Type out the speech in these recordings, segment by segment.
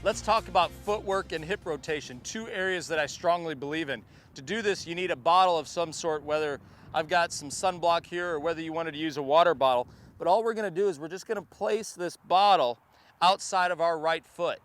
Let's talk about footwork and hip rotation, two areas that I strongly believe in. To do this, you need a bottle of some sort, whether I've got some sunblock here or whether you wanted to use a water bottle. But all we're gonna do is we're just gonna place this bottle outside of our right foot,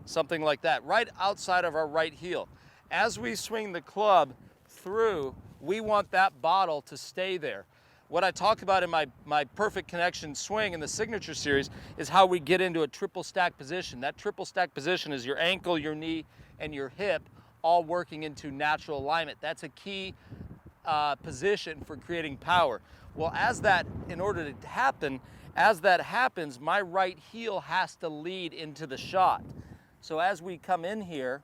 something like that, right outside of our right heel. As we swing the club through, we want that bottle to stay there. What I talk about in my perfect connection swing in the signature series is how we get into a triple stack position. That triple stack position is your ankle, your knee, and your hip all working into natural alignment. That's a key position for creating power. Well, in order to happen, as that happens, my right heel has to lead into the shot. So as we come in here,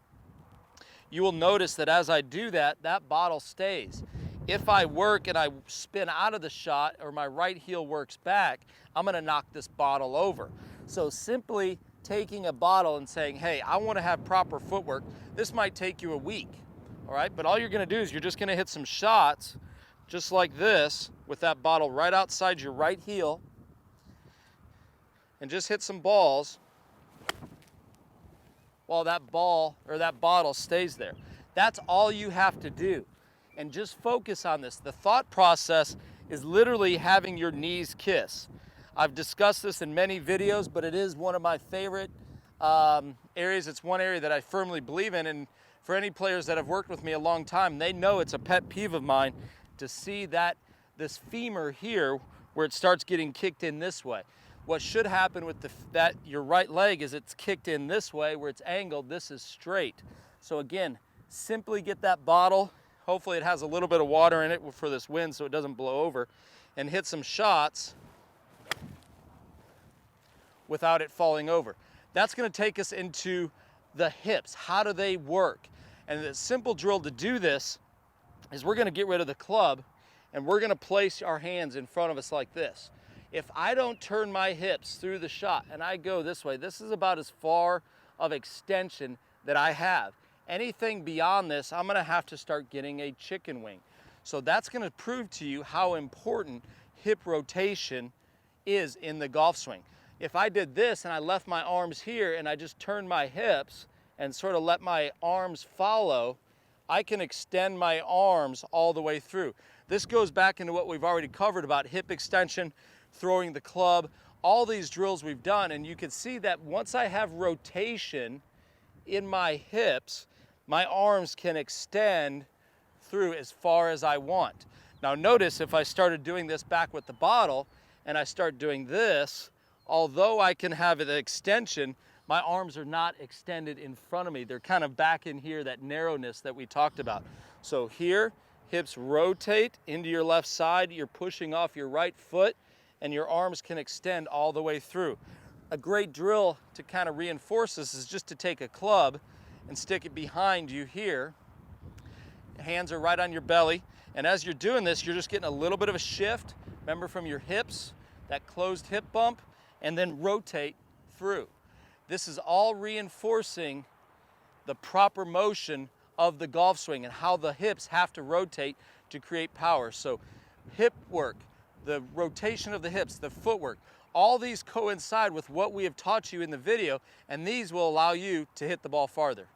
you will notice that as I do that, that bottle stays. If I work and I spin out of the shot or my right heel works back, I'm gonna knock this bottle over. So simply taking a bottle and saying, hey, I wanna have proper footwork, this might take you a week, all right? But all you're gonna do is you're just gonna hit some shots just like this with that bottle right outside your right heel and just hit some balls while that ball or that bottle stays there. That's all you have to do. And just focus on this. The thought process is literally having your knees kiss. I've discussed this in many videos, but it is one of my favorite areas. It's one area that I firmly believe in, and for any players that have worked with me a long time, they know it's a pet peeve of mine to see that this femur here, where it starts getting kicked in this way. What should happen with your right leg is it's kicked in this way, where it's angled, this is straight. So again, simply get that bottle. Hopefully it has a little bit of water in it for this wind so it doesn't blow over, and hit some shots without it falling over. That's gonna take us into the hips. How do they work? And the simple drill to do this is we're gonna get rid of the club and we're gonna place our hands in front of us like this. If I don't turn my hips through the shot and I go this way, this is about as far of extension that I have. Anything beyond this, I'm gonna have to start getting a chicken wing. So that's gonna prove to you how important hip rotation is in the golf swing. If I did this and I left my arms here and I just turned my hips and sort of let my arms follow, I can extend my arms all the way through. This goes back into what we've already covered about hip extension, throwing the club, all these drills we've done, and you can see that once I have rotation in my hips, my arms can extend through as far as I want. Now notice if I started doing this back with the bottle and I start doing this, although I can have an extension, my arms are not extended in front of me. They're kind of back in here, that narrowness that we talked about. So here, hips rotate into your left side, you're pushing off your right foot, and your arms can extend all the way through. A great drill to kind of reinforce this is just to take a club and stick it behind you here. Hands are right on your belly. And as you're doing this, you're just getting a little bit of a shift. Remember, from your hips, that closed hip bump, and then rotate through. This is all reinforcing the proper motion of the golf swing and how the hips have to rotate to create power. So hip work, the rotation of the hips, the footwork, all these coincide with what we have taught you in the video, and these will allow you to hit the ball farther.